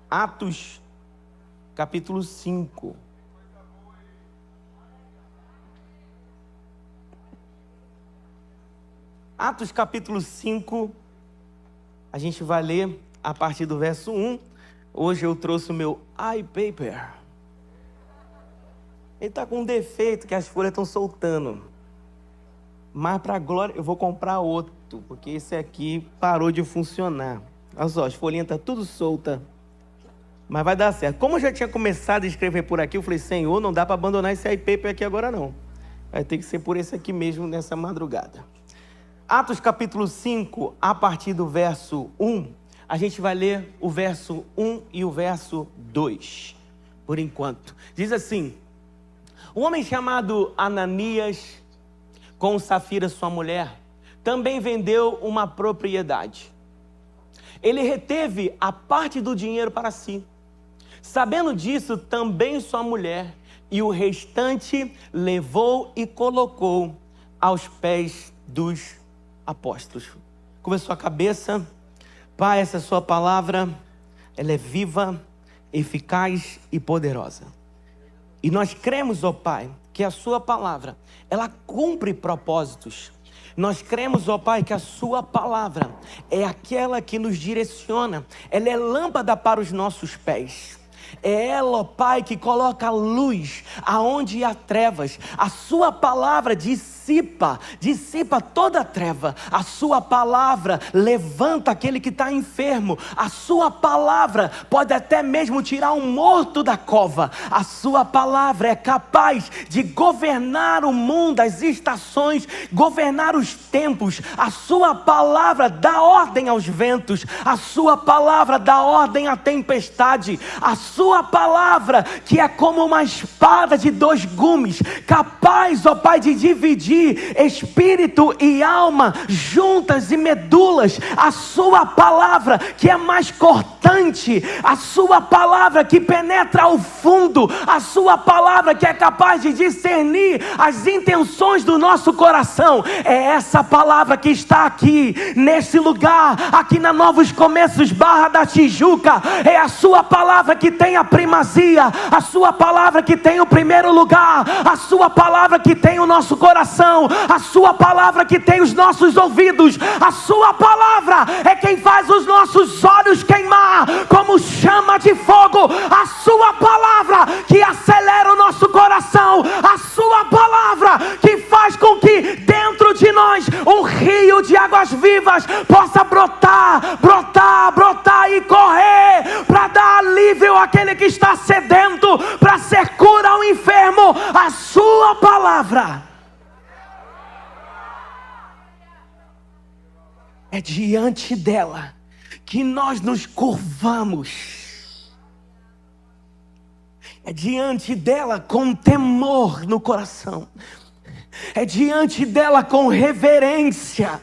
Atos, capítulo 5. Atos, capítulo 5, a gente vai ler a partir do verso 1. Hoje eu trouxe o meu iPaper. Ele está com um defeito que as folhas estão soltando. Mas para a glória, eu vou comprar outro, porque esse aqui parou de funcionar. Olha só, as folhinhas estão tudo soltas. Mas vai dar certo. Como eu já tinha começado a escrever por aqui, eu falei, Senhor, não dá para abandonar esse iPaper aqui agora não. Vai ter que ser por esse aqui mesmo nessa madrugada. Atos capítulo 5, a partir do verso 1, a gente vai ler o verso 1 e o verso 2, por enquanto. Diz assim: um homem chamado Ananias, com Safira sua mulher, também vendeu uma propriedade. Ele reteve a parte do dinheiro para si. Sabendo disso, também sua mulher, e o restante levou e colocou aos pés dos apóstolos. Curva sua cabeça. Pai, essa sua palavra, ela é viva, eficaz e poderosa. E nós cremos, ó Pai, que a sua palavra, ela cumpre propósitos. Nós cremos, ó Pai, que a sua palavra é aquela que nos direciona. Ela é lâmpada para os nossos pés. É ela, ó Pai, que coloca luz aonde há trevas. A sua palavra dissipa toda a treva. A sua palavra levanta aquele que está enfermo. A sua palavra pode até mesmo tirar um morto da cova. A sua palavra é capaz de governar o mundo, as estações, governar os tempos. A sua palavra dá ordem aos ventos. A sua palavra dá ordem à tempestade. A sua palavra, que é como uma espada de dois gumes, capaz, ó Pai, de dividir espírito e alma, juntas e medulas. A sua palavra, que é mais cortante, a sua palavra que penetra ao fundo, a sua palavra que é capaz de discernir as intenções do nosso coração. É essa palavra que está aqui, nesse lugar, aqui na Novos Começos, Barra da Tijuca. É a sua palavra que tem a primazia, a sua palavra que tem o primeiro lugar, a sua palavra que tem o nosso coração, a sua palavra que tem os nossos ouvidos. A sua palavra é quem faz os nossos olhos queimar como chama de fogo. A sua palavra que acelera o nosso coração. A sua palavra que faz com que dentro de nós um rio de águas vivas possa brotar e correr para dar alívio àquele que está sedento, para ser cura ao enfermo. A sua palavra é diante dela que nós nos curvamos. É diante dela com temor no coração. É diante dela com reverência.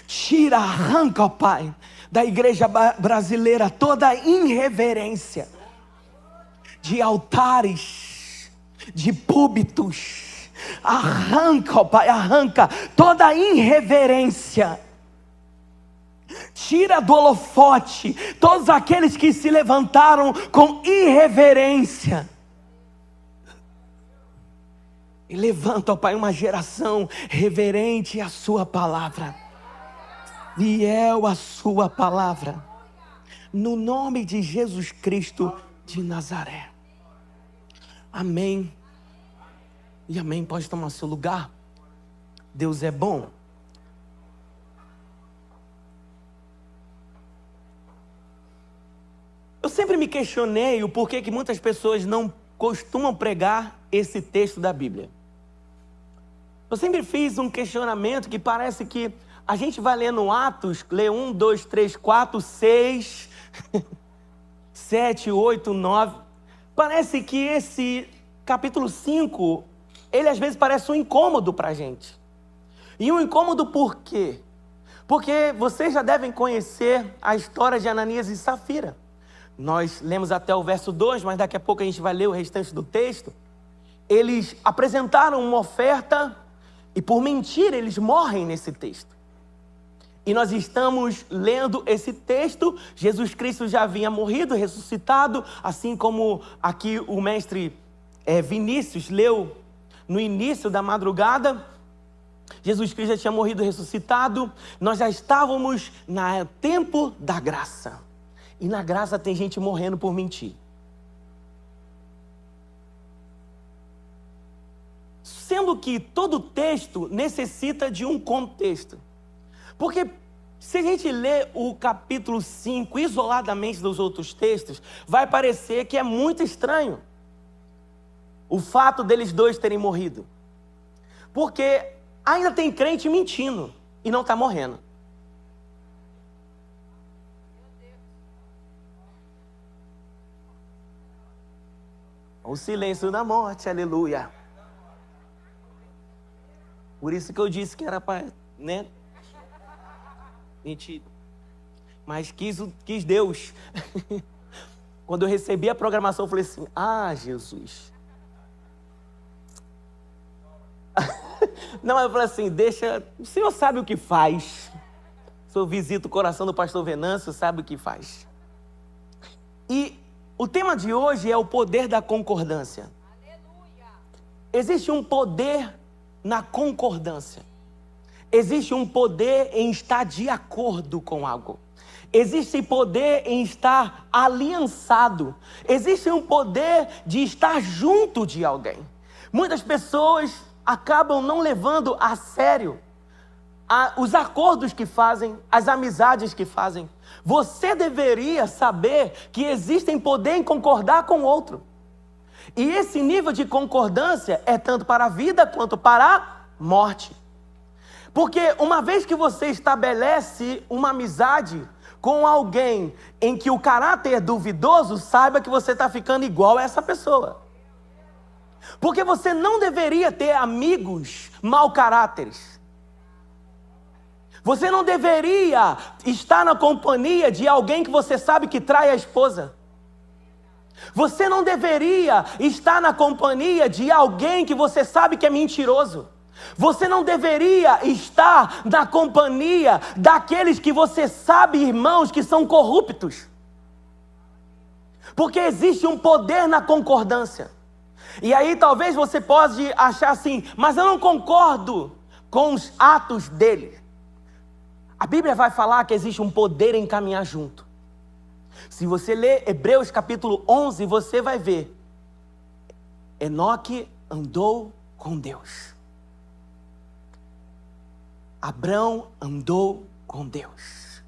Tira, arranca, ó Pai, da igreja brasileira toda irreverência de altares, de púlpitos. Arranca, ó Pai, arranca toda irreverência. Tira do holofote todos aqueles que se levantaram com irreverência. E levanta, ó Pai, uma geração reverente à sua palavra, fiel à sua palavra, no nome de Jesus Cristo de Nazaré. Amém e amém. Pode tomar seu lugar. Deus é bom. Eu sempre me questionei o porquê que muitas pessoas não costumam pregar esse texto da Bíblia. Eu sempre fiz um questionamento que parece que a gente vai lendo Atos, lê 1, 2, 3, 4, 6, 7, 8, 9. Parece que esse capítulo 5, ele às vezes parece um incômodo para a gente. E um incômodo por quê? Porque vocês já devem conhecer a história de Ananias e Safira. Nós lemos até o verso 2, mas daqui a pouco a gente vai ler o restante do texto. Eles apresentaram uma oferta e por mentira eles morrem nesse texto. E nós estamos lendo esse texto. Jesus Cristo já havia morrido, ressuscitado, assim como aqui o mestre Vinícius leu no início da madrugada. Jesus Cristo já tinha morrido, ressuscitado. Nós já estávamos no tempo da graça. E na graça tem gente morrendo por mentir. Sendo que todo texto necessita de um contexto. Porque se a gente lê o capítulo 5 isoladamente dos outros textos, vai parecer que é muito estranho o fato deles dois terem morrido. Porque ainda tem crente mentindo e não está morrendo. O silêncio da morte, aleluia. Por isso que eu disse que era para, né? Mentira. Mas quis Deus. Quando eu recebi a programação, eu falei assim: ah, Jesus. Não, eu falei assim: deixa, o Senhor sabe o que faz. O Senhor visita o coração do pastor Venâncio, sabe o que faz. E o tema de hoje é o poder da concordância. Aleluia. Existe um poder na concordância. Existe um poder em estar de acordo com algo. Existe poder em estar aliançado. Existe um poder de estar junto de alguém. Muitas pessoas acabam não levando a sério os acordos que fazem, as amizades que fazem. Você deveria saber que existem poder em concordar com o outro. E esse nível de concordância é tanto para a vida quanto para a morte. Porque uma vez que você estabelece uma amizade com alguém em que o caráter é duvidoso, saiba que você está ficando igual a essa pessoa. Porque você não deveria ter amigos mau caráteres. Você não deveria estar na companhia de alguém que você sabe que trai a esposa. Você não deveria estar na companhia de alguém que você sabe que é mentiroso. Você não deveria estar na companhia daqueles que você sabe, irmãos, que são corruptos. Porque existe um poder na concordância. E aí talvez você pode achar assim: mas eu não concordo com os atos dele. A Bíblia vai falar que existe um poder em caminhar junto. Se você ler Hebreus capítulo 11, você vai ver. Enoque andou com Deus. Abrão andou com Deus.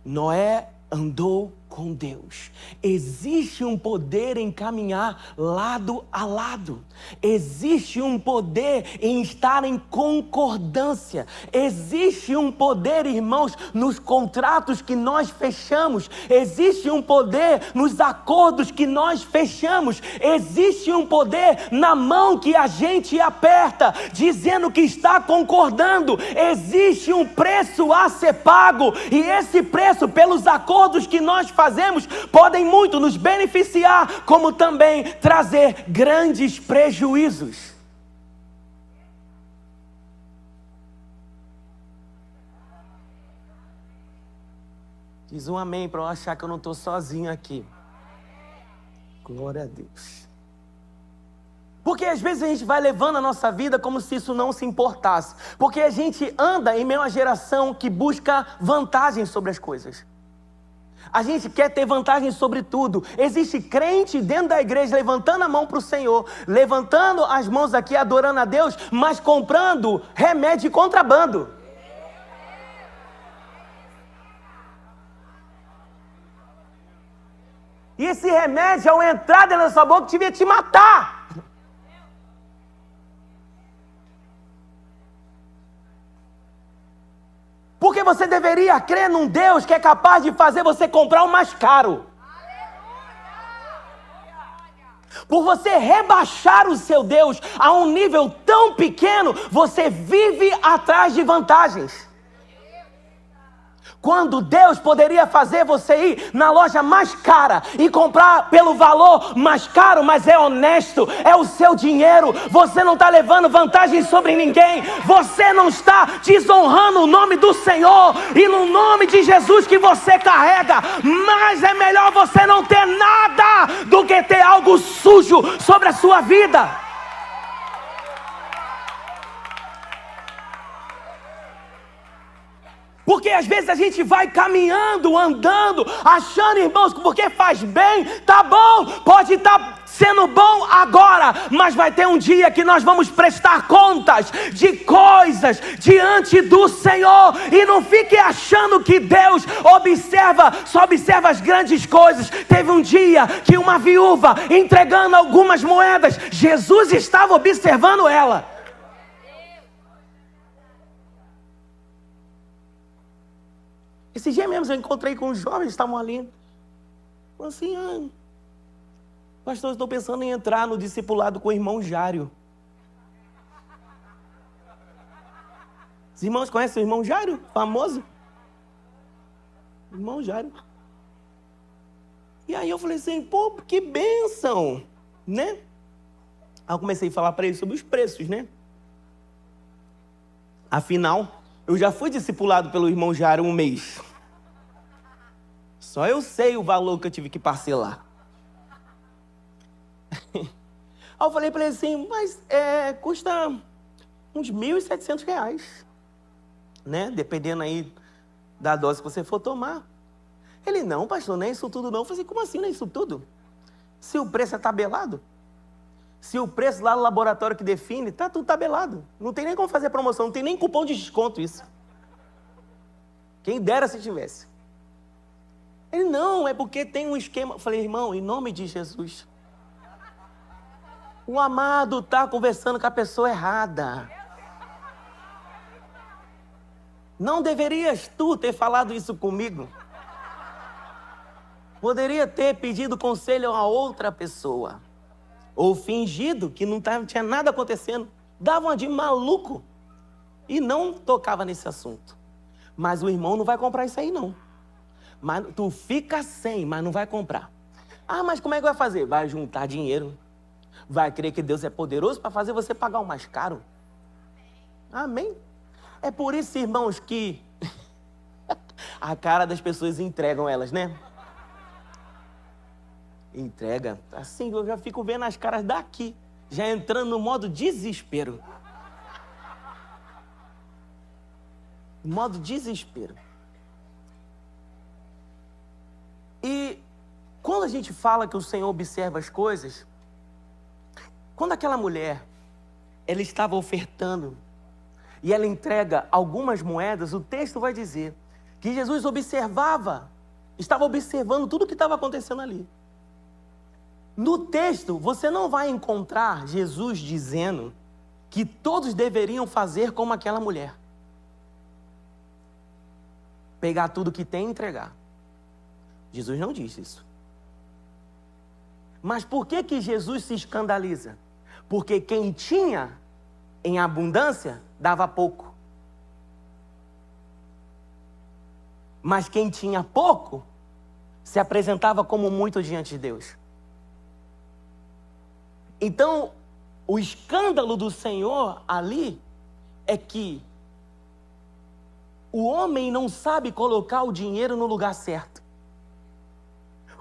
Noé andou com Deus. Existe um poder em caminhar lado a lado. Existe um poder em estar em concordância. Existe um poder, irmãos, nos contratos que nós fechamos. Existe um poder nos acordos que nós fechamos. Existe um poder na mão que a gente aperta, dizendo que está concordando. Existe um preço a ser pago, e esse preço, pelos acordos que nós fazemos, podem muito nos beneficiar, como também trazer grandes prejuízos. Diz um amém para eu achar que eu não estou sozinho aqui. Glória a Deus. Porque às vezes a gente vai levando a nossa vida como se isso não se importasse. Porque a gente anda em meio a uma geração que busca vantagem sobre as coisas. A gente quer ter vantagem sobre tudo. Existe crente dentro da igreja levantando a mão para o Senhor, levantando as mãos aqui, adorando a Deus, mas comprando remédio de contrabando. E esse remédio, ao entrar dentro da sua boca, devia te matar. Porque você deveria crer num Deus que é capaz de fazer você comprar o mais caro. Por você rebaixar o seu Deus a um nível tão pequeno, você vive atrás de vantagens. Quando Deus poderia fazer você ir na loja mais cara e comprar pelo valor mais caro, mas é honesto, é o seu dinheiro, você não está levando vantagem sobre ninguém, você não está desonrando o nome do Senhor e no nome de Jesus que você carrega, mas é melhor você não ter nada do que ter algo sujo sobre a sua vida. Porque às vezes a gente vai caminhando, andando, achando, irmãos, que porque faz bem, tá bom, pode estar sendo bom agora, mas vai ter um dia que nós vamos prestar contas de coisas diante do Senhor. E não fique achando que Deus só observa as grandes coisas. Teve um dia que uma viúva entregando algumas moedas, Jesus estava observando ela. Esse dia mesmo eu encontrei com os jovens, estavam ali. Falei assim, pastor, eu estou pensando em entrar no discipulado com o irmão Jário. Os irmãos conhecem o irmão Jário? Famoso? Irmão Jário. E aí eu falei assim, pô, que bênção, né? Aí eu comecei a falar para ele sobre os preços, né? Afinal, eu já fui discipulado pelo irmão Jário um mês. Só eu sei o valor que eu tive que parcelar. Aí eu falei para ele assim, mas custa uns R$1.700, né? Dependendo aí da dose que você for tomar. Ele, não, pastor, não é isso tudo não. Eu falei assim, como assim não é isso tudo? Se o preço é tabelado, se o preço lá no laboratório que define, tá tudo tabelado. Não tem nem como fazer promoção, não tem nem cupom de desconto isso. Quem dera se tivesse. Ele, não, é porque tem um esquema. Eu falei, irmão, em nome de Jesus, o amado está conversando com a pessoa errada. Não deverias tu ter falado isso comigo. Poderia ter pedido conselho a outra pessoa. Ou fingido que não tinha nada acontecendo. Dava uma de maluco. E não tocava nesse assunto. Mas o irmão não vai comprar isso aí não. Mas tu fica sem, mas não vai comprar. Ah, mas como é que vai fazer? Vai juntar dinheiro. Vai crer que Deus é poderoso para fazer você pagar o mais caro. Amém? É por isso, irmãos, que a cara das pessoas entregam elas, né? Entrega. Assim, eu já fico vendo as caras daqui, já entrando no modo desespero. Modo desespero. E quando a gente fala que o Senhor observa as coisas, quando aquela mulher, ela estava ofertando e ela entrega algumas moedas, o texto vai dizer que Jesus estava observando tudo o que estava acontecendo ali. No texto, você não vai encontrar Jesus dizendo que todos deveriam fazer como aquela mulher. Pegar tudo que tem e entregar. Jesus não diz isso. Mas por que Jesus se escandaliza? Porque quem tinha em abundância, dava pouco. Mas quem tinha pouco, se apresentava como muito diante de Deus. Então, o escândalo do Senhor ali é que o homem não sabe colocar o dinheiro no lugar certo.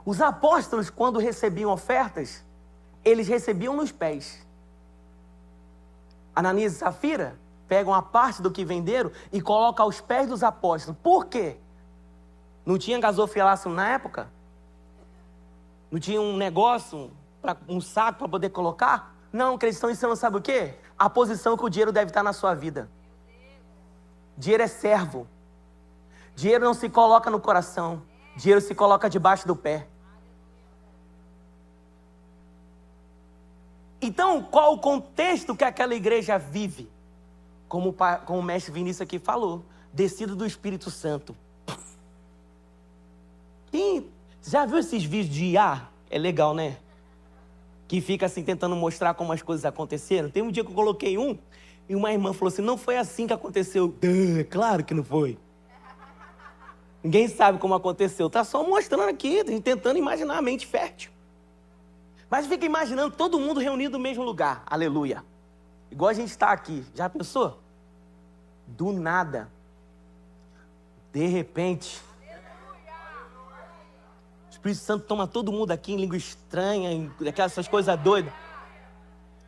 Os apóstolos, quando recebiam ofertas, eles recebiam nos pés. Ananias e Safira pegam a parte do que venderam e colocam aos pés dos apóstolos. Por quê? Não tinha gasofilácio na época? Não tinha um negócio, um saco para poder colocar? Não, que eles estão ensinando, sabe o quê? A posição que o dinheiro deve estar na sua vida. Dinheiro é servo. Dinheiro não se coloca no coração. Dinheiro se coloca debaixo do pé. Então, qual o contexto que aquela igreja vive? Como o mestre Vinícius aqui falou, descido do Espírito Santo. Quem já viu esses vídeos de IA? É legal, né? Que fica assim tentando mostrar como as coisas aconteceram. Tem um dia que eu coloquei um e uma irmã falou assim, não foi assim que aconteceu. Claro que não foi. Ninguém sabe como aconteceu. Está só mostrando aqui, tentando imaginar a mente fértil. Mas fica imaginando todo mundo reunido no mesmo lugar. Aleluia. Igual a gente está aqui. Já pensou? Do nada. De repente, o Espírito Santo toma todo mundo aqui em língua estranha, em aquelas coisas doidas.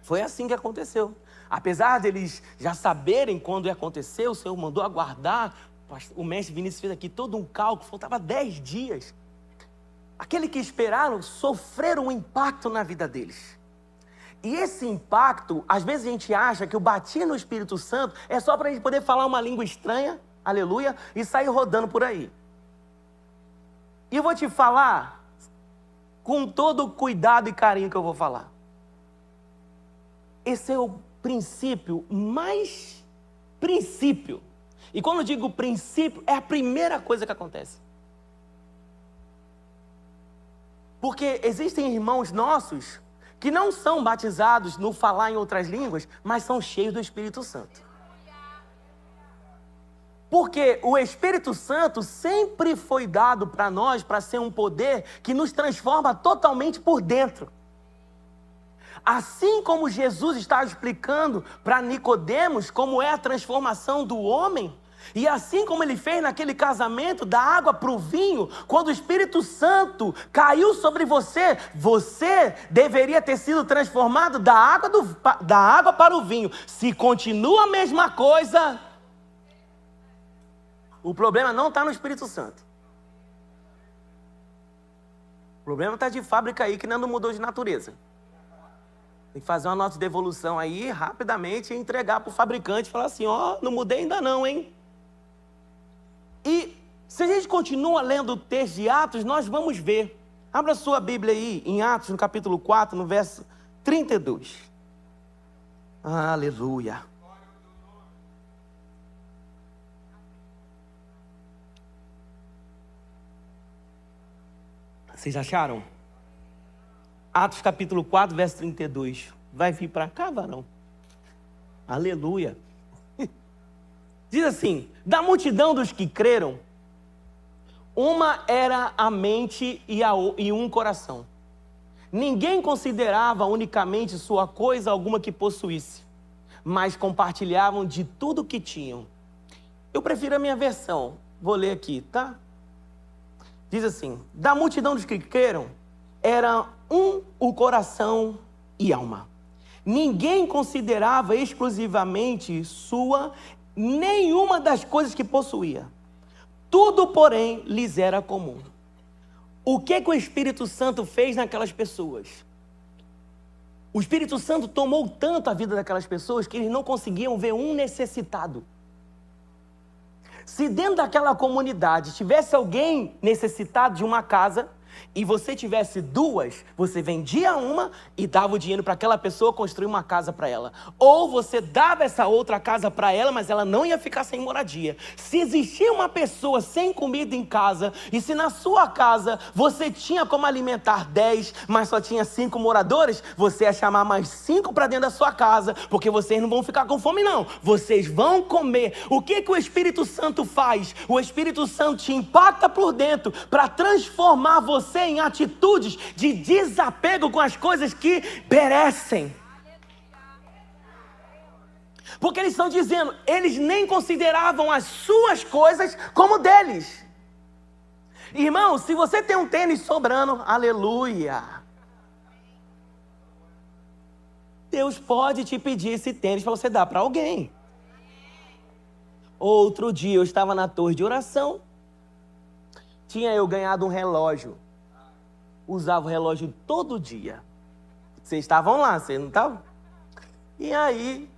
Foi assim que aconteceu. Apesar deles já saberem quando ia acontecer, o Senhor mandou aguardar. O mestre Vinícius fez aqui todo um cálculo, faltava 10 dias. Aqueles que esperaram sofreram um impacto na vida deles. E esse impacto, às vezes a gente acha que o batismo no Espírito Santo é só para a gente poder falar uma língua estranha, aleluia, e sair rodando por aí. E eu vou te falar com todo o cuidado e carinho que eu vou falar. Esse é o princípio mais princípio. E quando eu digo princípio, é a primeira coisa que acontece. Porque existem irmãos nossos que não são batizados no falar em outras línguas, mas são cheios do Espírito Santo. Porque o Espírito Santo sempre foi dado para nós para ser um poder que nos transforma totalmente por dentro. Assim como Jesus está explicando para Nicodemos como é a transformação do homem, e assim como ele fez naquele casamento da água para o vinho, quando o Espírito Santo caiu sobre você, você deveria ter sido transformado da água para o vinho. Se continua a mesma coisa, o problema não está no Espírito Santo. O problema está de fábrica aí que ainda não mudou de natureza. Tem que fazer uma nota de devolução aí, rapidamente, e entregar para o fabricante e falar assim, não mudei ainda não, hein? E se a gente continua lendo o texto de Atos, nós vamos ver. Abra sua Bíblia aí, em Atos, no capítulo 4, no verso 32. Aleluia. Vocês acharam? Atos capítulo 4, verso 32. Vai vir para cá, varão? Aleluia. Diz assim, da multidão dos que creram, uma era a mente e um coração. Ninguém considerava unicamente sua coisa alguma que possuísse, mas compartilhavam de tudo que tinham. Eu prefiro a minha versão, vou ler aqui, tá? Diz assim, da multidão dos que creram, era o coração e alma. Ninguém considerava exclusivamente sua nenhuma das coisas que possuía. Tudo, porém, lhes era comum. O que o Espírito Santo fez naquelas pessoas? O Espírito Santo tomou tanto a vida daquelas pessoas que eles não conseguiam ver um necessitado. Se dentro daquela comunidade tivesse alguém necessitado de uma casa, e você tivesse duas, você vendia uma e dava o dinheiro para aquela pessoa construir uma casa para ela. Ou você dava essa outra casa para ela, mas ela não ia ficar sem moradia. Se existia uma pessoa sem comida em casa, e se na sua casa você tinha como alimentar 10, mas só tinha 5 moradores, você ia chamar mais 5 para dentro da sua casa, porque vocês não vão ficar com fome não. Vocês vão comer. O que o Espírito Santo faz? O Espírito Santo te impacta por dentro para transformar você em atitudes de desapego com as coisas que perecem. Porque eles estão dizendo, eles nem consideravam as suas coisas como deles. Irmão, se você tem um tênis sobrando, aleluia, Deus pode te pedir esse tênis para você dar para alguém. Outro dia eu estava na torre de oração, tinha eu ganhado um relógio. Usava o relógio todo dia. Vocês estavam lá, vocês não estavam? E aí,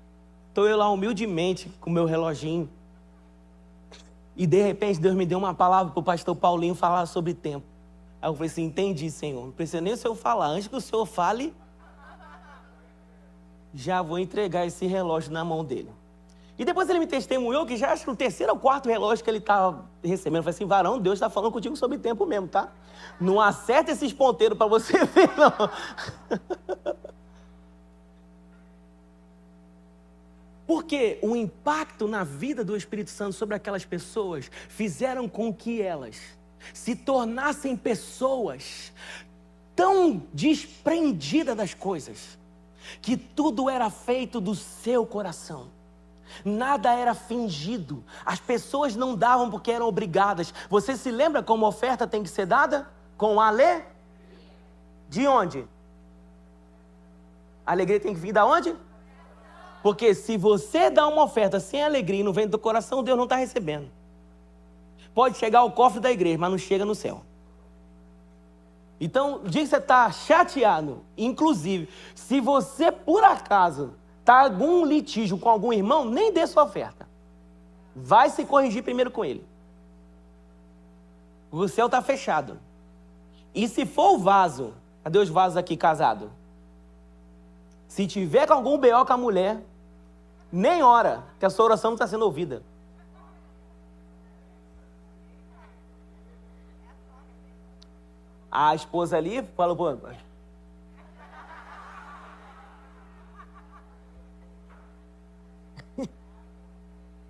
estou eu lá humildemente com o meu reloginho. E de repente Deus me deu uma palavra para o pastor Paulinho falar sobre tempo. Aí eu falei assim, entendi, Senhor. Não precisa nem o Senhor falar. Antes que o Senhor fale, já vou entregar esse relógio na mão dele. E depois ele me testemunhou que já acho que o 3º ou 4º relógio que ele estava recebendo. Eu falei assim, varão, Deus está falando contigo sobre tempo mesmo, tá? Não acerta esses ponteiros para você ver, não. Porque o impacto na vida do Espírito Santo sobre aquelas pessoas fizeram com que elas se tornassem pessoas tão desprendidas das coisas, que tudo era feito do seu coração. Nada era fingido. As pessoas não davam porque eram obrigadas. Você se lembra como a oferta tem que ser dada? Com alegria. De onde? A alegria tem que vir de onde? Porque se você dá uma oferta sem alegria e não vem do coração, Deus não está recebendo. Pode chegar ao cofre da igreja, mas não chega no céu. Então, o dia que você está chateado, inclusive, se você por acaso está em algum litígio com algum irmão, nem dê sua oferta. Vai se corrigir primeiro com ele. O céu está fechado. E se for o vaso, cadê os vasos aqui casados? Se tiver com algum BO com a mulher, nem ora, que a sua oração não está sendo ouvida. A esposa ali falou, pô,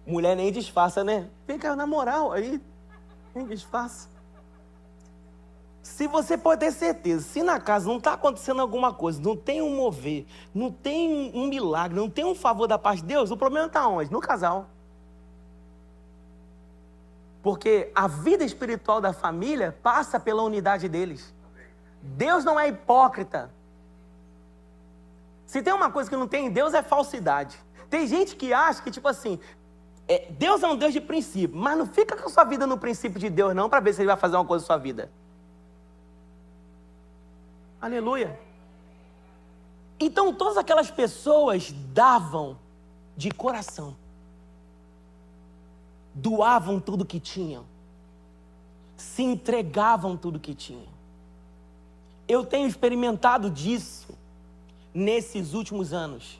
mulher nem disfarça, né? Fica na moral aí, nem disfarça. Se você pode ter certeza, se na casa não está acontecendo alguma coisa, não tem um mover, não tem um milagre, não tem um favor da parte de Deus, o problema está onde? No casal. Porque a vida espiritual da família passa pela unidade deles. Deus não é hipócrita. Se tem uma coisa que não tem em Deus é falsidade. Tem gente que acha que, tipo assim, Deus é um Deus de princípio, mas não fica com a sua vida no princípio de Deus não, para ver se ele vai fazer uma coisa com a sua vida. Aleluia. Então todas aquelas pessoas davam de coração. Doavam tudo que tinham. Se entregavam tudo que tinham. Eu tenho experimentado disso nesses últimos anos.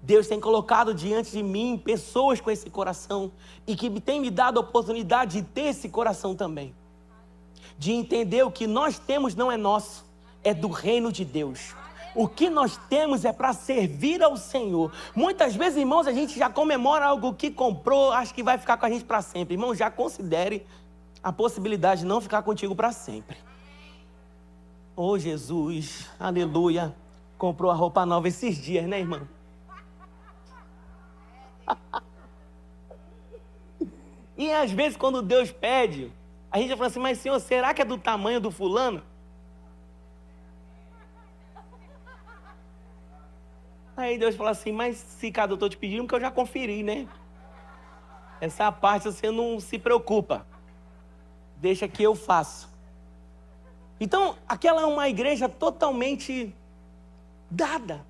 Deus tem colocado diante de mim pessoas com esse coração e que tem me dado a oportunidade de ter esse coração também. De entender o que nós temos não é nosso, é do reino de Deus. O que nós temos é para servir ao Senhor. Muitas vezes, irmãos, a gente já comemora algo que comprou, acha que vai ficar com a gente para sempre. Irmão, já considere a possibilidade de não ficar contigo para sempre. Oh, Jesus, aleluia. Comprou a roupa nova esses dias, né, irmão? E às vezes, quando Deus pede, a gente fala assim, mas Senhor, será que é do tamanho do fulano? Aí Deus fala assim, mas se cada eu estou te pedindo, porque eu já conferi, né? Essa parte você não se preocupa. Deixa que eu faço. Então, aquela é uma igreja totalmente dada.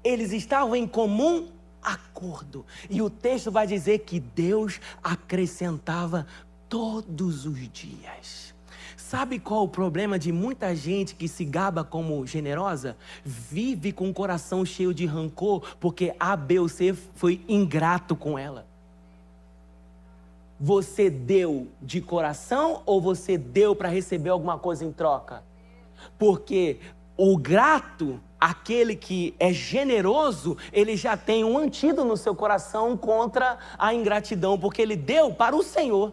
Eles estavam em comum acordo. E o texto vai dizer que Deus acrescentava todos os dias. Sabe qual o problema de muita gente que se gaba como generosa? Vive com o coração cheio de rancor, porque A, B ou C foi ingrato com ela. Você deu de coração ou você deu para receber alguma coisa em troca? Porque o grato, aquele que é generoso, ele já tem um antídoto no seu coração contra a ingratidão, porque ele deu para o Senhor.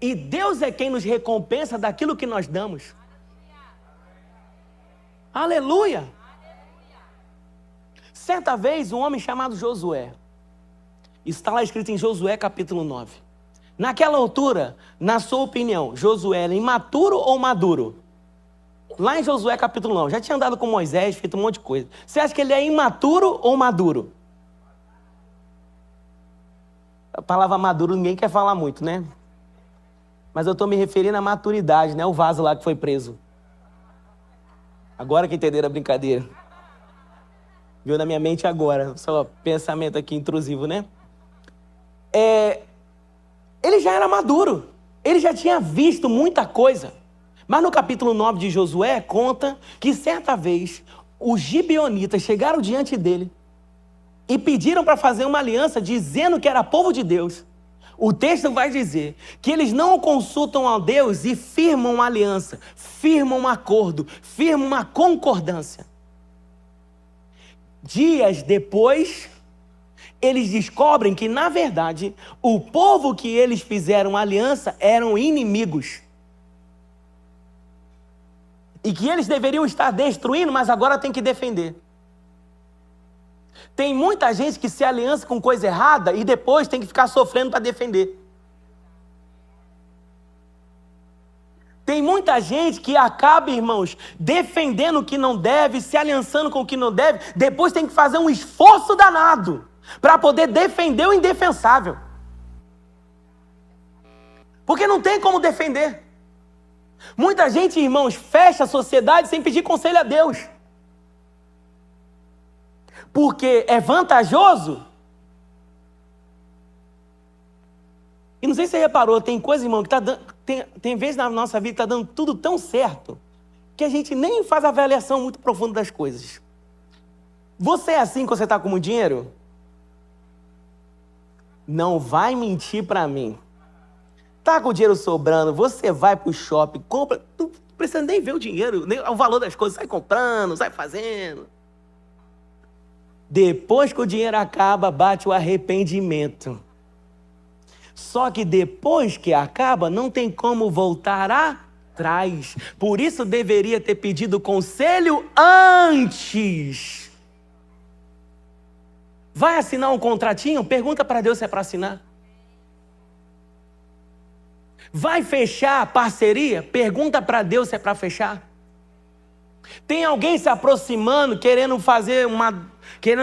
E Deus é quem nos recompensa daquilo que nós damos. Aleluia! Certa vez, um homem chamado Josué, isso está lá escrito em Josué capítulo 9. Naquela altura, na sua opinião, Josué era imaturo ou maduro? Lá em Josué capítulo 9, já tinha andado com Moisés, feito um monte de coisa. Você acha que ele é imaturo ou maduro? A palavra maduro ninguém quer falar muito, né? Mas eu estou me referindo à maturidade, né? O vaso lá que foi preso. Agora que entenderam a brincadeira. Viu na minha mente agora. Só pensamento aqui intrusivo, né? Ele já era maduro. Ele já tinha visto muita coisa. Mas no capítulo 9 de Josué, conta que certa vez os gibeonitas chegaram diante dele e pediram para fazer uma aliança dizendo que era povo de Deus. O texto vai dizer que eles não consultam a Deus e firmam uma aliança, firmam um acordo, firmam uma concordância. Dias depois, eles descobrem que, na verdade, o povo que eles fizeram aliança eram inimigos. E que eles deveriam estar destruindo, mas agora tem que defender. Tem muita gente que se aliança com coisa errada e depois tem que ficar sofrendo para defender. Tem muita gente que acaba, irmãos, defendendo o que não deve, se aliançando com o que não deve, depois tem que fazer um esforço danado para poder defender o indefensável. Porque não tem como defender. Muita gente, irmãos, fecha a sociedade sem pedir conselho a Deus. Porque é vantajoso. E não sei se você reparou, tem coisa, irmão, que tem vezes na nossa vida que está dando tudo tão certo que a gente nem faz avaliação muito profunda das coisas. Você é assim quando você está com muito dinheiro? Não vai mentir para mim. Tá com o dinheiro sobrando, você vai pro shopping, compra, não precisa nem ver o dinheiro, nem o valor das coisas, sai comprando, sai fazendo. Depois que o dinheiro acaba, bate o arrependimento. Só que depois que acaba, não tem como voltar atrás. Por isso deveria ter pedido conselho antes. Vai assinar um contratinho? Pergunta para Deus se é para assinar. Vai fechar parceria? Pergunta para Deus se é para fechar. Tem alguém se aproximando, querendo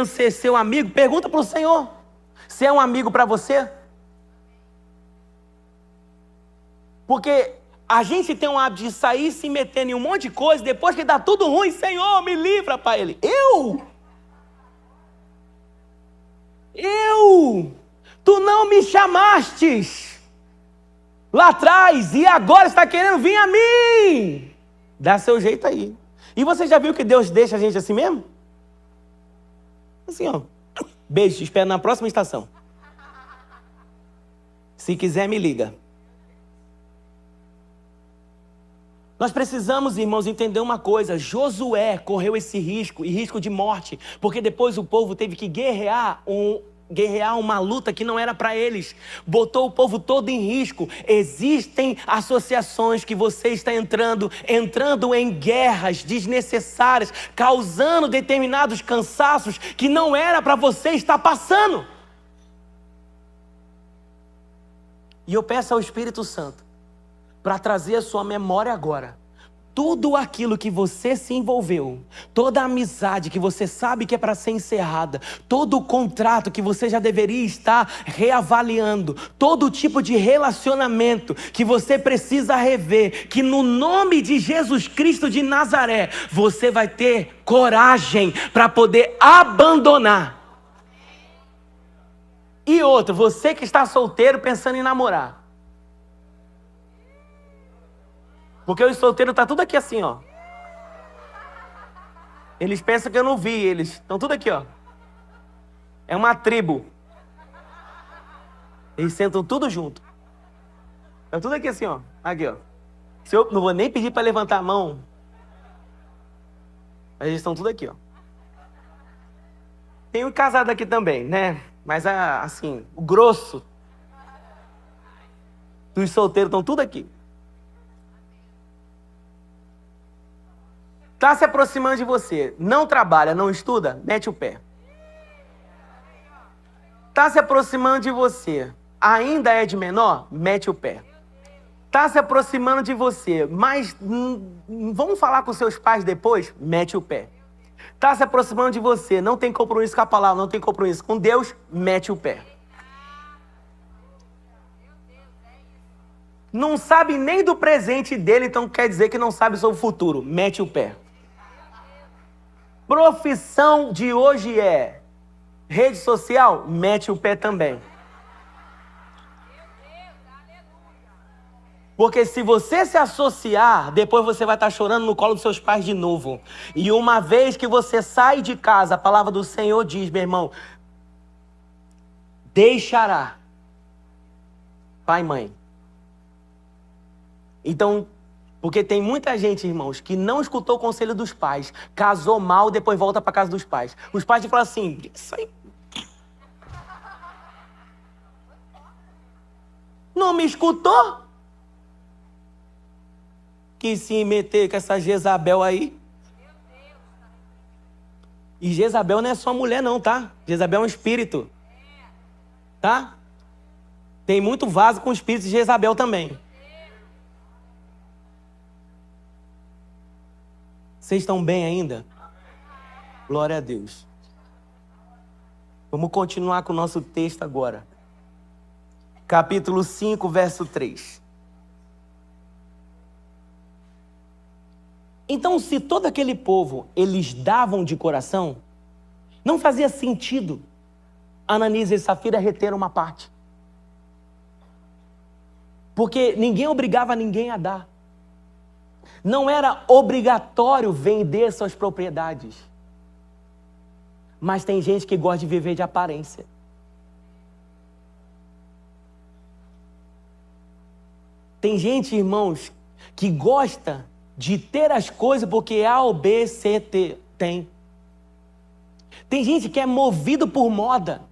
ser seu amigo? Pergunta para o Senhor se é um amigo para você. Porque a gente tem um hábito de sair se metendo em um monte de coisa, depois que dá tudo ruim, Senhor, me livra, Pai. Ele, tu não me chamastes lá atrás e agora está querendo vir a mim. Dá seu jeito aí. E você já viu que Deus deixa a gente assim mesmo? Assim, ó. Beijo, te espero na próxima estação. Se quiser, me liga. Nós precisamos, irmãos, entender uma coisa. Josué correu esse risco, e risco de morte, porque depois o povo teve que guerrear uma luta que não era para eles. Botou o povo todo em risco. Existem associações que você está entrando em guerras desnecessárias, causando determinados cansaços que não era para você estar passando. E eu peço ao Espírito Santo para trazer a sua memória agora tudo aquilo que você se envolveu, toda a amizade que você sabe que é para ser encerrada, todo o contrato que você já deveria estar reavaliando, todo tipo de relacionamento que você precisa rever, que no nome de Jesus Cristo de Nazaré, você vai ter coragem para poder abandonar. E outro, você que está solteiro pensando em namorar. Porque os solteiros estão tudo aqui assim, ó. Eles pensam que eu não vi, eles estão tudo aqui, ó. É uma tribo. Eles sentam tudo junto. Estão tudo aqui assim, ó. Aqui, ó. Se eu não vou nem pedir para levantar a mão. Mas eles estão tudo aqui, ó. Tem um casado aqui também, né? Mas assim, o grosso dos solteiros estão tudo aqui. Está se aproximando de você, não trabalha, não estuda, mete o pé. Está se aproximando de você, ainda é de menor, mete o pé. Está se aproximando de você, mas vamos falar com seus pais depois, mete o pé. Está se aproximando de você, não tem compromisso com a palavra, não tem compromisso com Deus, mete o pé. Não sabe nem do presente dele, então quer dizer que não sabe sobre o futuro, mete o pé. Profissão de hoje é rede social, mete o pé também. Porque se você se associar, depois você vai estar chorando no colo dos seus pais de novo. E uma vez que você sai de casa, a palavra do Senhor diz, meu irmão, deixará pai e mãe. Então, porque tem muita gente, irmãos, que não escutou o conselho dos pais, casou mal, depois volta para casa dos pais. Os pais falam assim, isso aí. Não me escutou? Quis se meter com essa Jezabel aí. E Jezabel não é só mulher não, tá? Jezabel é um espírito. Tá? Tem muito vaso com espírito de Jezabel também. Vocês estão bem ainda? Glória a Deus. Vamos continuar com o nosso texto agora. Capítulo 5, verso 3. Então, se todo aquele povo, eles davam de coração, não fazia sentido Ananias e Safira reter uma parte. Porque ninguém obrigava ninguém a dar. Não era obrigatório vender suas propriedades. Mas tem gente que gosta de viver de aparência. Tem gente, irmãos, que gosta de ter as coisas porque A ou B, C tem. Tem gente que é movido por moda.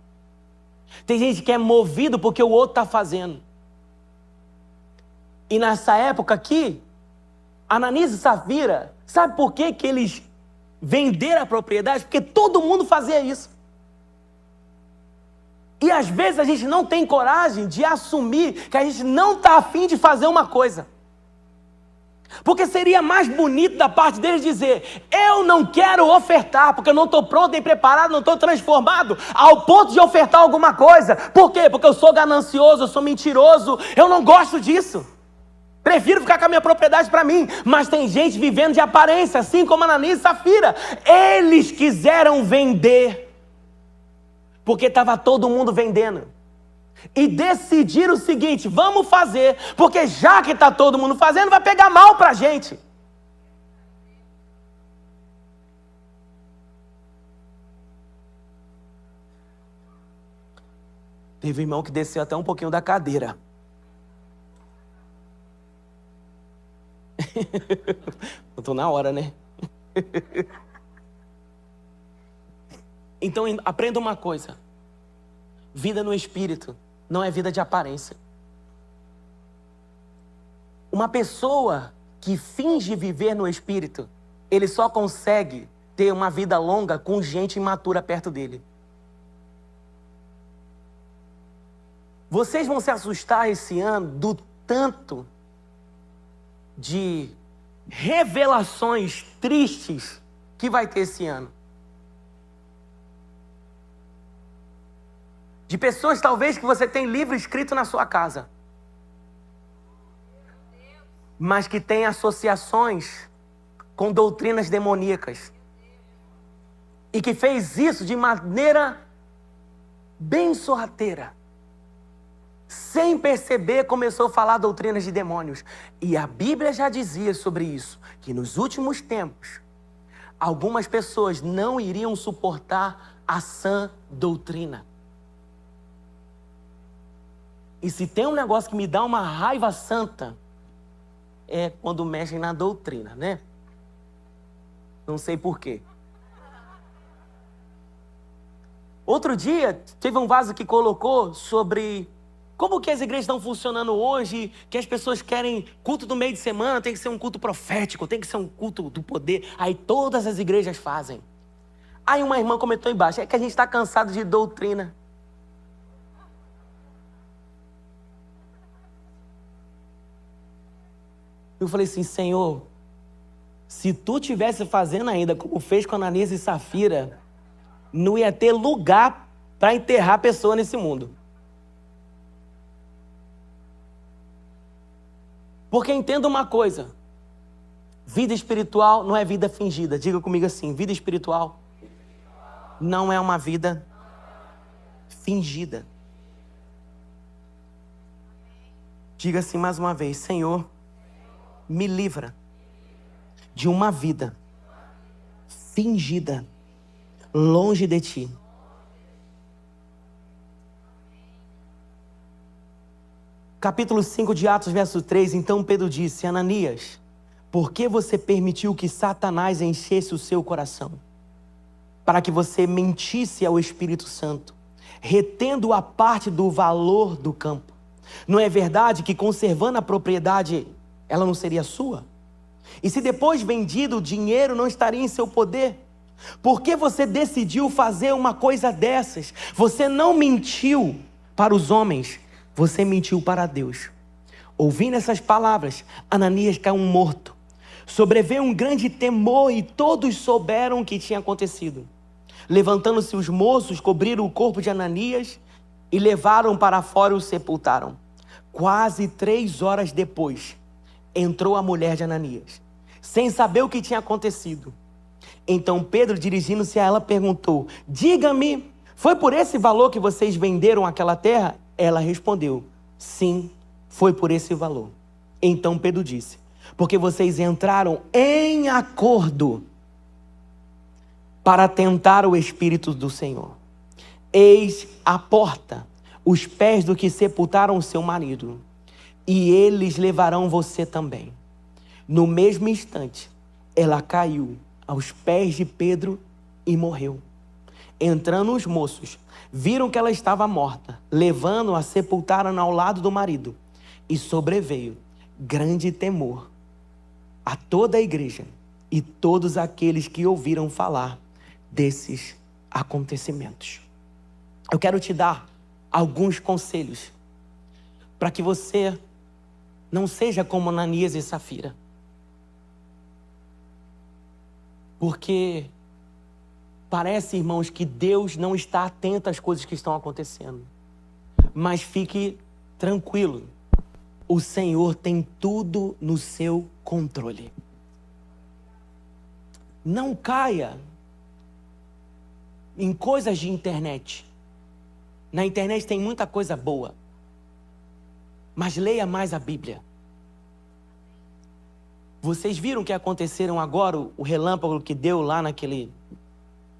Tem gente que é movido porque o outro está fazendo. E nessa época aqui, Ananias e Safira, sabe por que eles venderam a propriedade? Porque todo mundo fazia isso. E às vezes a gente não tem coragem de assumir que a gente não está afim de fazer uma coisa. Porque seria mais bonito da parte deles dizer: eu não quero ofertar, porque eu não estou pronto nem preparado, não estou transformado ao ponto de ofertar alguma coisa. Por quê? Porque eu sou ganancioso, eu sou mentiroso, eu não gosto disso. Prefiro ficar com a minha propriedade para mim. Mas tem gente vivendo de aparência, assim como Ananias e Safira. Eles quiseram vender, porque estava todo mundo vendendo. E decidiram o seguinte: vamos fazer, porque já que está todo mundo fazendo, vai pegar mal para a gente. Teve irmão que desceu até um pouquinho da cadeira. Eu tô na hora, né? Então aprenda uma coisa: vida no Espírito não é vida de aparência. Uma pessoa que finge viver no Espírito, ele só consegue ter uma vida longa com gente imatura perto dele. Vocês vão se assustar esse ano do tanto de revelações tristes que vai ter esse ano. De pessoas talvez que você tem livro escrito na sua casa, mas que tem associações com doutrinas demoníacas. E que fez isso de maneira bem sorrateira. Sem perceber, começou a falar doutrinas de demônios. E a Bíblia já dizia sobre isso, que nos últimos tempos, algumas pessoas não iriam suportar a sã doutrina. E se tem um negócio que me dá uma raiva santa, é quando mexem na doutrina, né? Não sei por quê. Outro dia, teve um vaso que colocou sobre como que as igrejas estão funcionando hoje, que as pessoas querem culto do meio de semana, tem que ser um culto profético, tem que ser um culto do poder. Aí todas as igrejas fazem. Aí uma irmã comentou embaixo: é que a gente está cansado de doutrina. Eu falei assim: Senhor, se tu tivesse fazendo ainda como fez com Ananias e Safira, não ia ter lugar para enterrar a pessoa nesse mundo. Porque entenda uma coisa: vida espiritual não é vida fingida. Diga comigo assim: vida espiritual não é uma vida fingida. Diga assim mais uma vez: Senhor, me livra de uma vida fingida, longe de ti. Capítulo 5 de Atos, verso 3. Então Pedro disse: Ananias, por que você permitiu que Satanás enchesse o seu coração? Para que você mentisse ao Espírito Santo, retendo a parte do valor do campo. Não é verdade que conservando a propriedade, ela não seria sua? E se depois vendido, o dinheiro não estaria em seu poder? Por que você decidiu fazer uma coisa dessas? Você não mentiu para os homens, você mentiu para Deus. Ouvindo essas palavras, Ananias caiu morto. Sobreveio um grande temor e todos souberam o que tinha acontecido. Levantando-se os moços, cobriram o corpo de Ananias e levaram para fora e o sepultaram. Quase 3 horas depois, entrou a mulher de Ananias, sem saber o que tinha acontecido. Então Pedro, dirigindo-se a ela, perguntou: diga-me, foi por esse valor que vocês venderam aquela terra? Ela respondeu: sim, foi por esse valor. Então Pedro disse: porque vocês entraram em acordo para tentar o Espírito do Senhor. Eis a porta, os pés do que sepultaram o seu marido, e eles levarão você também. No mesmo instante, ela caiu aos pés de Pedro e morreu. Entrando os moços, viram que ela estava morta, levando-a, sepultaram-na ao lado do marido, e sobreveio grande temor a toda a igreja e todos aqueles que ouviram falar desses acontecimentos. Eu quero te dar alguns conselhos para que você não seja como Ananias e Safira. Porque parece, irmãos, que Deus não está atento às coisas que estão acontecendo. Mas fique tranquilo, o Senhor tem tudo no seu controle. Não caia em coisas de internet. Na internet tem muita coisa boa, mas leia mais a Bíblia. Vocês viram o que aconteceram agora, o relâmpago que deu lá naquele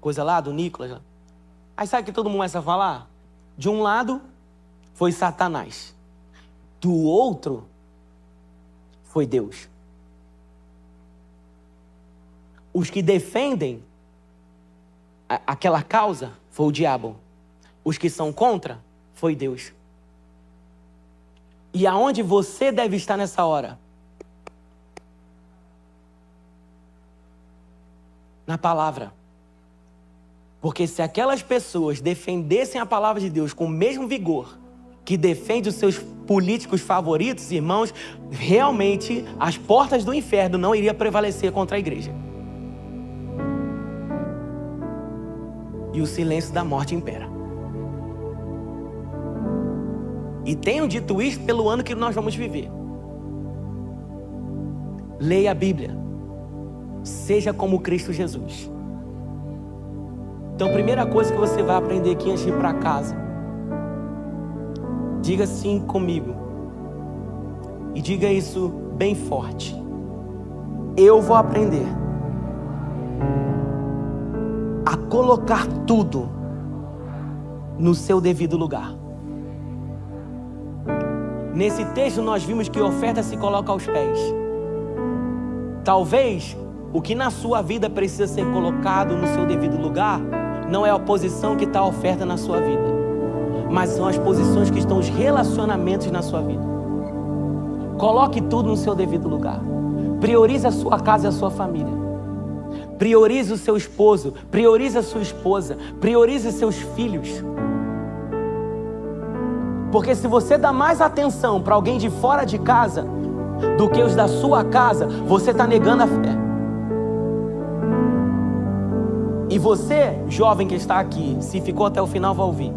coisa lá do Nicolas? Aí sabe o que todo mundo começa a falar? De um lado foi Satanás, do outro foi Deus. Os que defendem aquela causa foi o diabo. Os que são contra foi Deus. E aonde você deve estar nessa hora? Na palavra. Porque se aquelas pessoas defendessem a palavra de Deus com o mesmo vigor que defende os seus políticos favoritos, irmãos, realmente as portas do inferno não iriam prevalecer contra a igreja. E o silêncio da morte impera. E tenho dito isso pelo ano que nós vamos viver. Leia a Bíblia. Seja como Cristo Jesus. Então, primeira coisa que você vai aprender aqui antes de ir para casa. Diga sim comigo. E diga isso bem forte. Eu vou aprender a colocar tudo no seu devido lugar. Nesse texto nós vimos que a oferta se coloca aos pés. Talvez o que na sua vida precisa ser colocado no seu devido lugar não é a posição que está a oferta na sua vida, mas são as posições que estão os relacionamentos na sua vida. Coloque tudo no seu devido lugar. Priorize a sua casa e a sua família. Priorize o seu esposo, priorize a sua esposa, priorize seus filhos. Porque se você dá mais atenção para alguém de fora de casa do que os da sua casa, você está negando a fé. E você, jovem que está aqui, se ficou até o final, vai ouvir.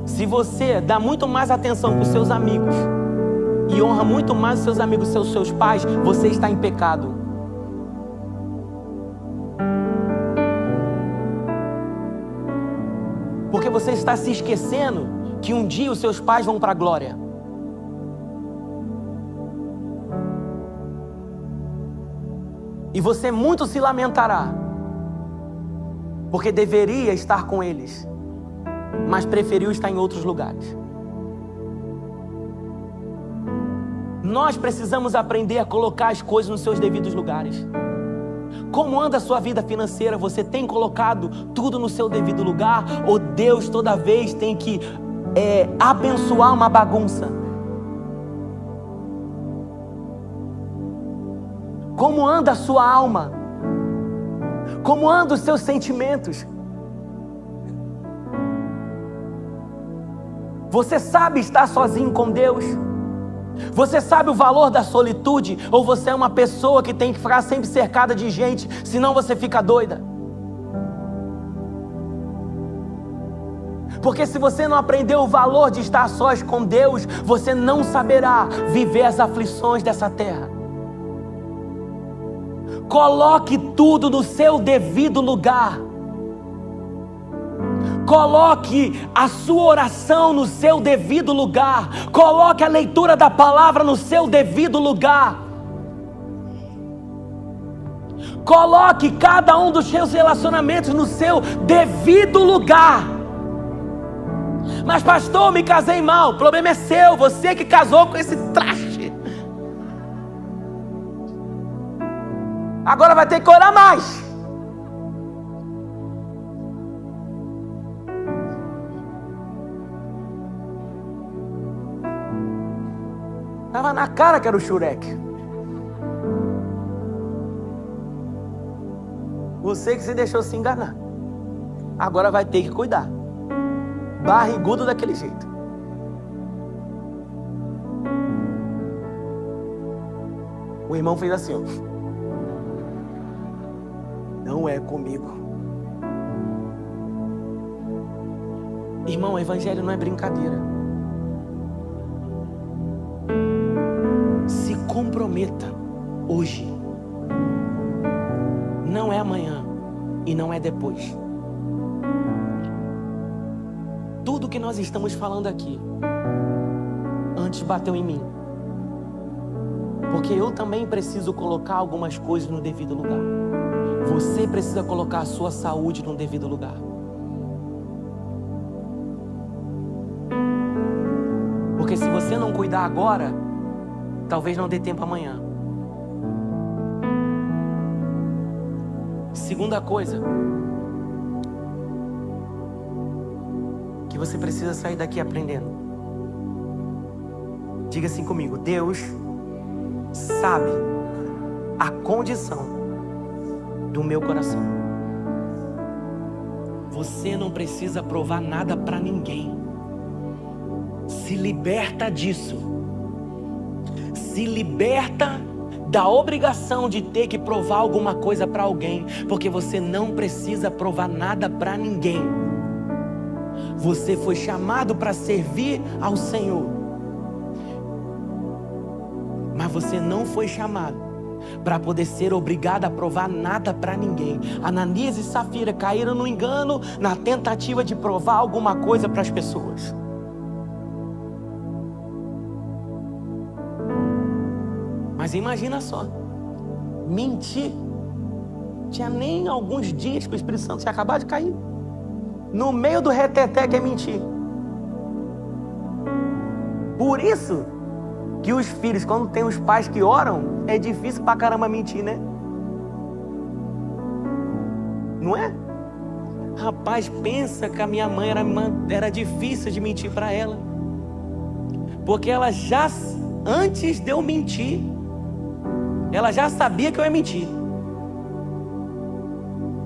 Se você dá muito mais atenção para os seus amigos e honra muito mais os seus amigos, seus pais, você está em pecado. Porque você está se esquecendo que um dia os seus pais vão para a glória. E você muito se lamentará, porque deveria estar com eles, mas preferiu estar em outros lugares. Nós precisamos aprender a colocar as coisas nos seus devidos lugares. Como anda a sua vida financeira? Você tem colocado tudo no seu devido lugar? Ou Deus toda vez tem que abençoar uma bagunça? Como anda a sua alma? Como andam os seus sentimentos? Você sabe estar sozinho com Deus? Você sabe o valor da solitude? Ou você é uma pessoa que tem que ficar sempre cercada de gente, senão você fica doida? Porque se você não aprender o valor de estar sós com Deus, você não saberá viver as aflições dessa terra. Coloque tudo no seu devido lugar. Coloque a sua oração no seu devido lugar. Coloque a leitura da palavra no seu devido lugar. Coloque cada um dos seus relacionamentos no seu devido lugar. Mas pastor, me casei mal. O problema é seu, você que casou com esse traste. Agora vai ter que orar mais. Estava na cara que era o Shurek. Você que se deixou se enganar. Agora vai ter que cuidar. Barrigudo daquele jeito. O irmão fez assim, ó. Não é comigo. Irmão, o evangelho não é brincadeira. Se comprometa hoje. Não é amanhã e não é depois. Tudo que nós estamos falando aqui antes bateu em mim. Porque eu também preciso colocar algumas coisas no devido lugar. Você precisa colocar a sua saúde no devido lugar. Porque se você não cuidar agora, talvez não dê tempo amanhã. Segunda coisa que você precisa sair daqui aprendendo. Diga assim comigo: Deus sabe a condição do meu coração. Você não precisa provar nada para ninguém. Se liberta disso. Se liberta da obrigação de ter que provar alguma coisa para alguém, porque você não precisa provar nada para ninguém. Você foi chamado para servir ao Senhor, mas você não foi chamado para poder ser obrigado a provar nada para ninguém. Ananias e Safira caíram no engano na tentativa de provar alguma coisa para as pessoas. Mas imagina só, mentir. Tinha nem alguns dias que o Espírito Santo tinha acabado de cair. No meio do reteté que é mentir. Por isso que os filhos, quando tem os pais que oram, é difícil pra caramba mentir, né? Não é? Rapaz, pensa que a minha mãe era difícil de mentir para ela. Porque ela já, antes de eu mentir, ela já sabia que eu ia mentir.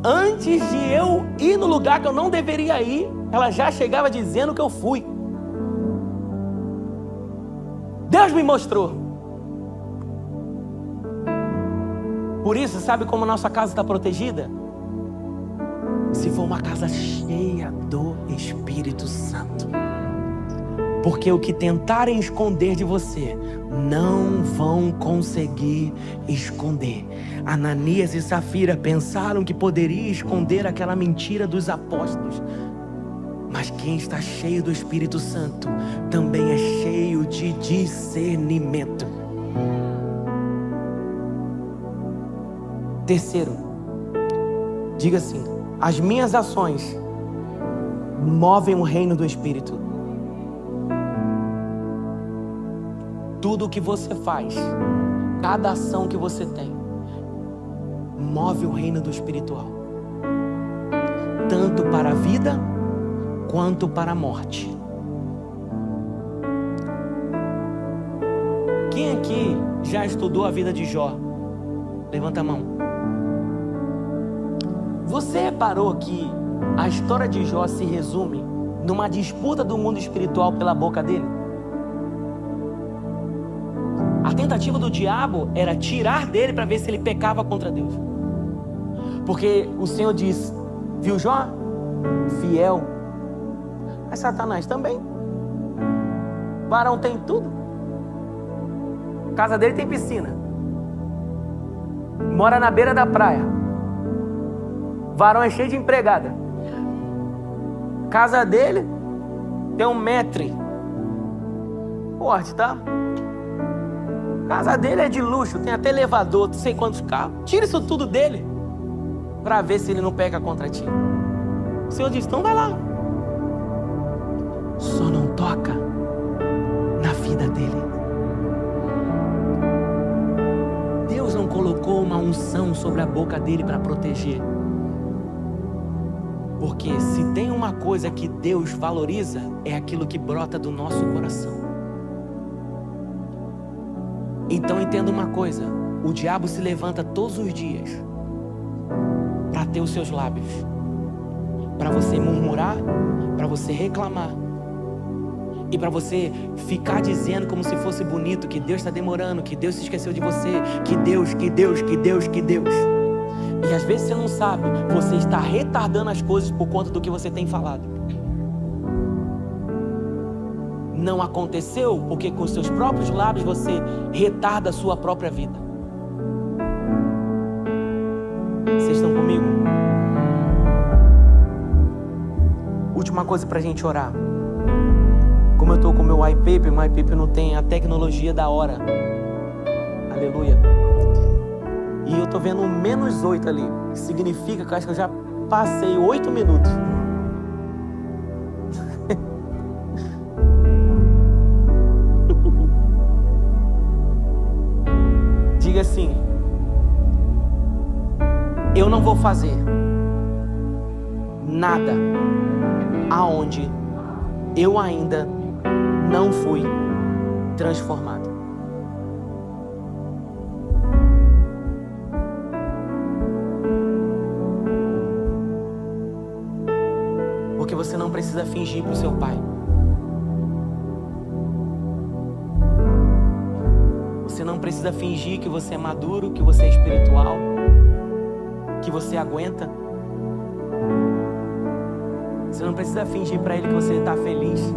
Antes de eu ir no lugar que eu não deveria ir, ela já chegava dizendo que eu fui. Deus me mostrou. Por isso, sabe como a nossa casa está protegida? Se for uma casa cheia do Espírito Santo. Porque o que tentarem esconder de você, não vão conseguir esconder. Ananias e Safira pensaram que poderia esconder aquela mentira dos apóstolos. Mas quem está cheio do Espírito Santo também é cheio de discernimento. Terceiro, diga assim: as minhas ações movem o reino do Espírito. Tudo o que você faz, cada ação que você tem, move o reino do espiritual. Tanto para a vida, quanto para a morte. Quem aqui já estudou a vida de Jó? Levanta a mão. Você reparou que a história de Jó se resume numa disputa do mundo espiritual pela boca dele? A tentativa do diabo era tirar dele para ver se ele pecava contra Deus. Porque o Senhor diz: viu Jó? Fiel. Mas Satanás também. Varão tem tudo. Casa dele tem piscina. Mora na beira da praia. Varão é cheio de empregada. Casa dele tem 1 metro. Forte, tá? Casa dele é de luxo, tem até elevador, não sei quantos carros. Tira isso tudo dele para ver se ele não peca contra ti. O Senhor diz: então vai lá. Só não toca na vida dele. Deus não colocou uma unção sobre a boca dele para proteger. Porque se tem uma coisa que Deus valoriza, é aquilo que brota do nosso coração. Então entenda uma coisa: o diabo se levanta todos os dias para ter os seus lábios, para você murmurar, para você reclamar e para você ficar dizendo como se fosse bonito que Deus está demorando, que Deus se esqueceu de você, que Deus. E às vezes você não sabe, você está retardando as coisas por conta do que você tem falado. Não aconteceu porque com seus próprios lábios você retarda a sua própria vida. Vocês estão comigo? Última coisa pra gente orar. Como eu tô com o meu iPaper não tem a tecnologia da hora. Aleluia. E eu tô vendo um -8 ali. Significa que eu acho que eu já passei 8 minutos. Diga assim: eu não vou fazer nada aonde eu ainda não fui transformado. Porque você não precisa fingir para o seu pai. Você não precisa fingir que você é maduro, que você é espiritual, que você aguenta. Você não precisa fingir para ele que você está feliz.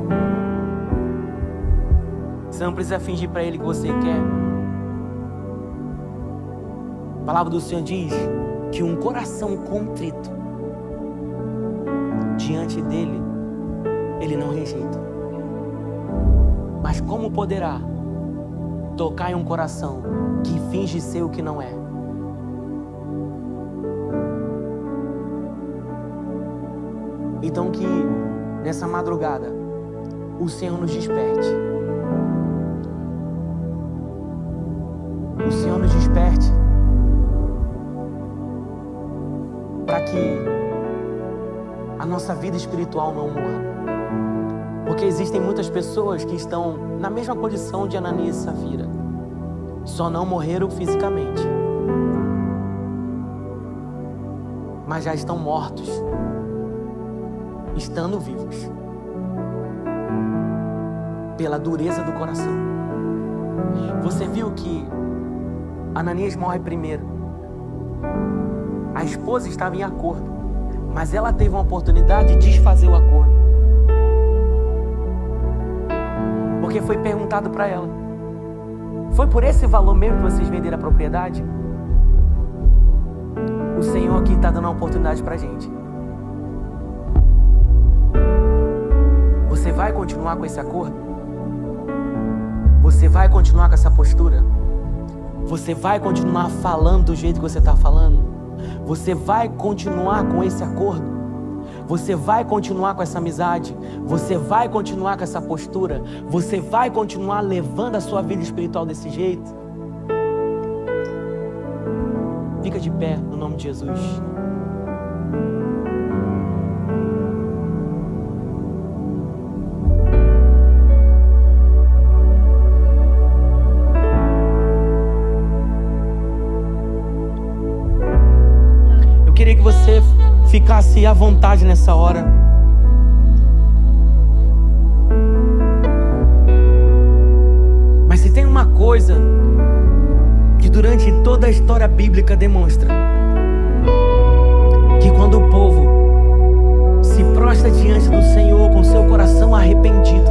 Você não precisa fingir para ele que você quer. A palavra do Senhor diz que um coração contrito diante dele, ele não rejeita. Mas como poderá tocar em um coração que finge ser o que não é? Então que nessa madrugada o Senhor nos desperte. O Senhor nos desperte para que a nossa vida espiritual não morra. Porque existem muitas pessoas que estão na mesma condição de Ananias e Safira, só não morreram fisicamente, mas já estão mortos, estando vivos, pela dureza do coração. Você viu que Ananias morre primeiro. A esposa estava em acordo, mas ela teve uma oportunidade de desfazer o acordo, porque foi perguntado para ela: foi por esse valor mesmo que vocês venderam a propriedade? O Senhor aqui está dando uma oportunidade para a gente. Você vai continuar com esse acordo? Você vai continuar com essa postura? Você vai continuar falando do jeito que você está falando? Você vai continuar com esse acordo? Você vai continuar com essa amizade? Você vai continuar com essa postura? Você vai continuar levando a sua vida espiritual desse jeito? Fica de pé no nome de Jesus. queria que você ficasse à vontade nessa hora. Mas se tem uma coisa que durante toda a história bíblica demonstra, que quando o povo se prostra diante do Senhor com seu coração arrependido,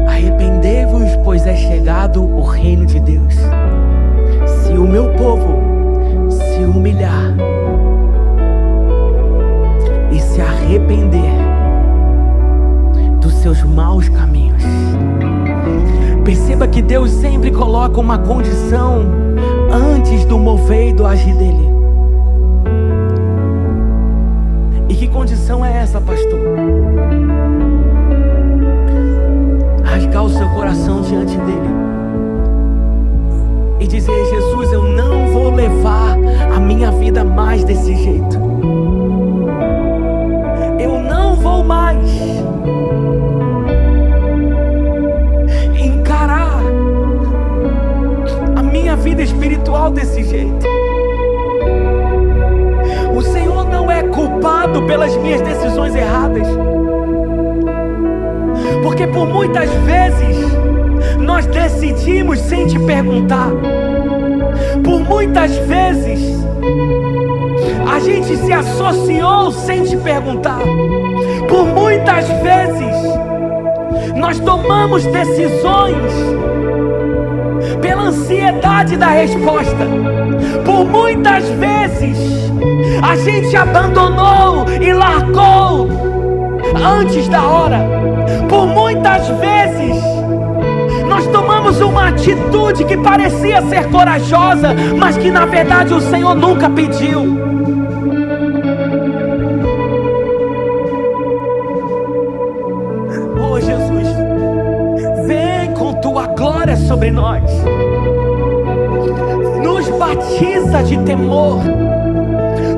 arrependei-vos, pois é chegado o reino de Deus. Se o meu povo se humilhar e se arrepender dos seus maus caminhos. Perceba que Deus sempre coloca uma condição antes do mover e do agir dele. E que condição é essa, pastor? Rasgar o seu coração diante dele e dizer: Jesus, eu não vou levar a minha vida mais desse jeito. Eu não vou mais encarar a minha vida espiritual desse jeito. O Senhor não é culpado pelas minhas decisões erradas, porque por muitas vezes nós decidimos sem te perguntar. Por muitas vezes a gente se associou sem te perguntar. Por muitas vezes nós tomamos decisões pela ansiedade da resposta. Por muitas vezes a gente abandonou e largou antes da hora. Por muitas vezes nós tomamos uma atitude que parecia ser corajosa, mas que na verdade o Senhor nunca pediu. Oh Jesus, vem com tua glória sobre nós. Nos batiza de temor.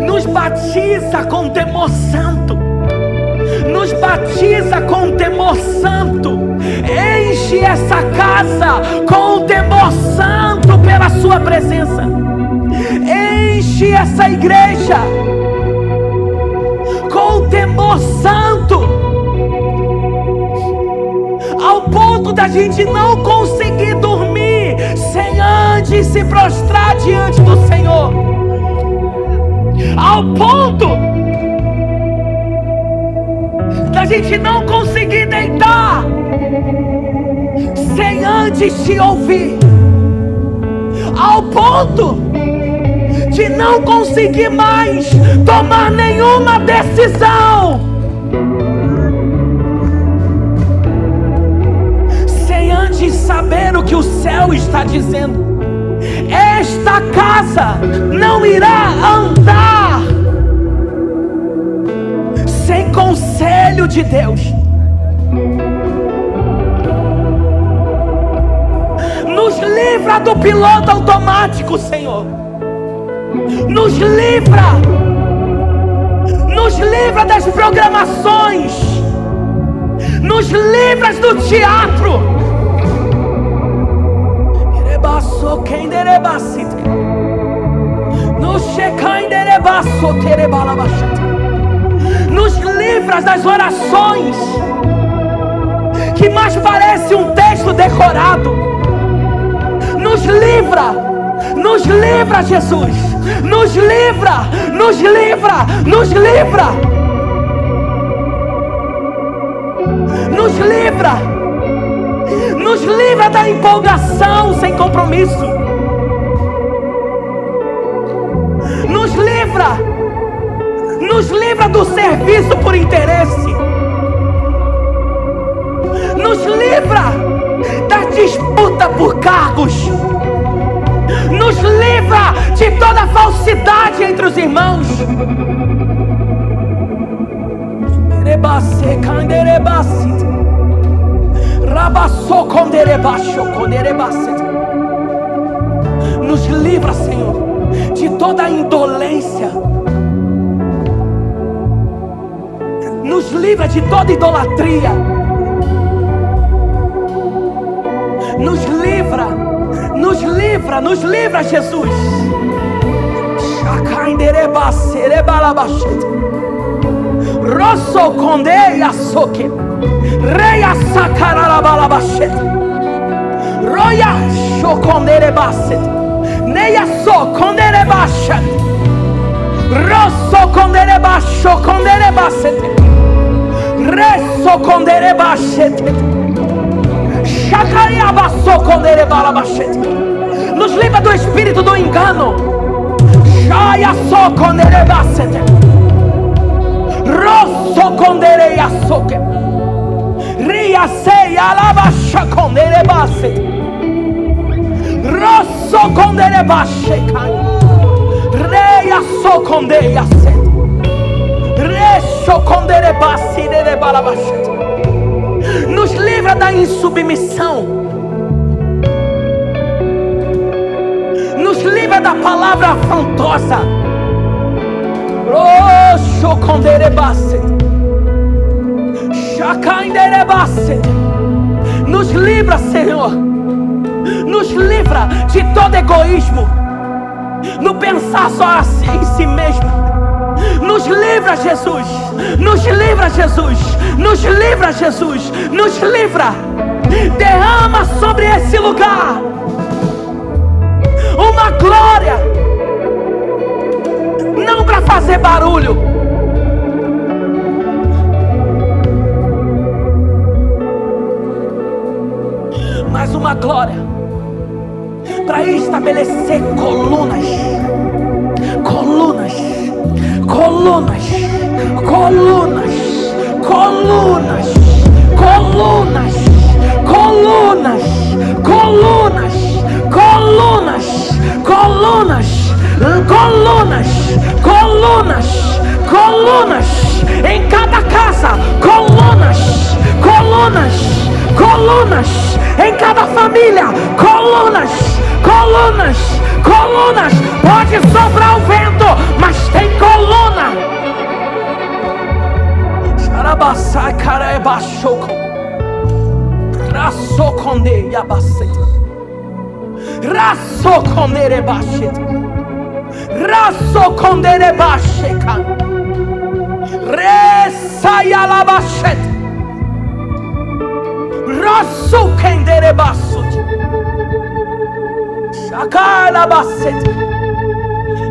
Nos batiza com temor santo. Nos batiza com temor santo. Enche essa casa com temor santo pela sua presença. Enche essa igreja com temor santo, ao ponto da gente não conseguir dormir sem antes se prostrar diante do Senhor. Ao ponto da gente não conseguir deitar sem antes te ouvir. Ao ponto de não conseguir mais tomar nenhuma decisão sem antes saber o que o céu está dizendo. Esta casa não irá andar sem conselho de Deus. Nos livra do piloto automático, Senhor. Nos livra das programações. Nos livra do teatro. Nos livra das orações que mais parece um texto decorado. Nos livra, Jesus. Nos livra. Nos livra da empolgação sem compromisso. Nos livra do serviço por interesse. Nos livra da disputa por cargos. Nos livra de toda falsidade entre os irmãos. Nos livra, Senhor, de toda indolência. Nos livra de toda idolatria. Nos livra, Jesus. Rosso condeia soque, reia sacaralabalabachete, roia chocondere basset, neia so condere bachat, rosso condere bacho condere basset, resso condere bachete, chacaria basso condere balabachete. Nos livra do espírito do engano. Chaia so condere basset. Rosso condere yasoke. Ria sei alabasha condere basset. Rosso condere basheca. Reia so condere yaset. Recho condere bassi de balabashet. Nos livra da insubmissão. Nos livra da palavra afrontosa. Roxo conderebase, chacainderebase. Nos livra, Senhor. Nos livra de todo egoísmo, no pensar só em si mesmo. Nos livra, Jesus. Nos livra, Jesus. Nos livra, Jesus. Nos livra. Derrama sobre esse lugar uma glória, não para fazer barulho, mas uma glória para estabelecer colunas, colunas, colunas, colunas, colunas, colunas, colunas, colunas, colunas, colunas, colunas, colunas, colunas, em cada casa, colunas, colunas, colunas, em cada família, colunas, colunas, colunas. Pode soprar o vento, mas tem coluna. Xarabassai caraebachoko, raçoconde yabacete, raçocondere bachete, raçocondere bacheca, resaialabachete, raçocendere baçute, chacalabacete,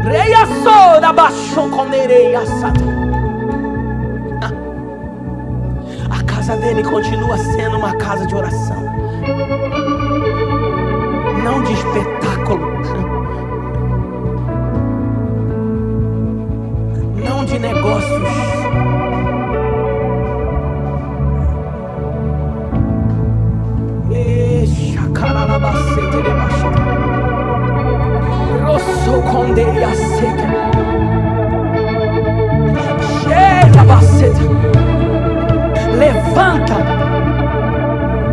reiaçora bachocondere yassate. A casa dele continua sendo uma casa de oração, não de espetáculo, não de negócios. Rosso conde a seca, cheira baceta. Levanta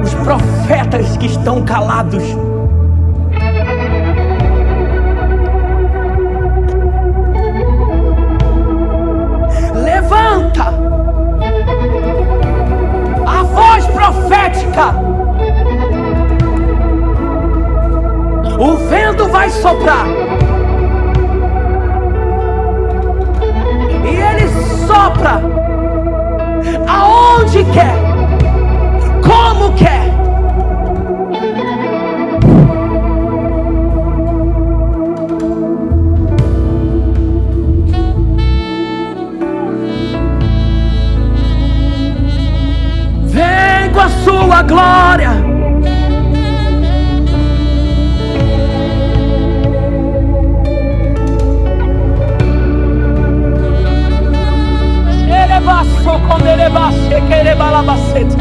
os profetas que estão calados. Levanta a voz profética. O vento vai soprar e ele sopra aonde quer, como quer. Vem com a sua glória. Ele baixou quando ele baixou, que ele balabacete.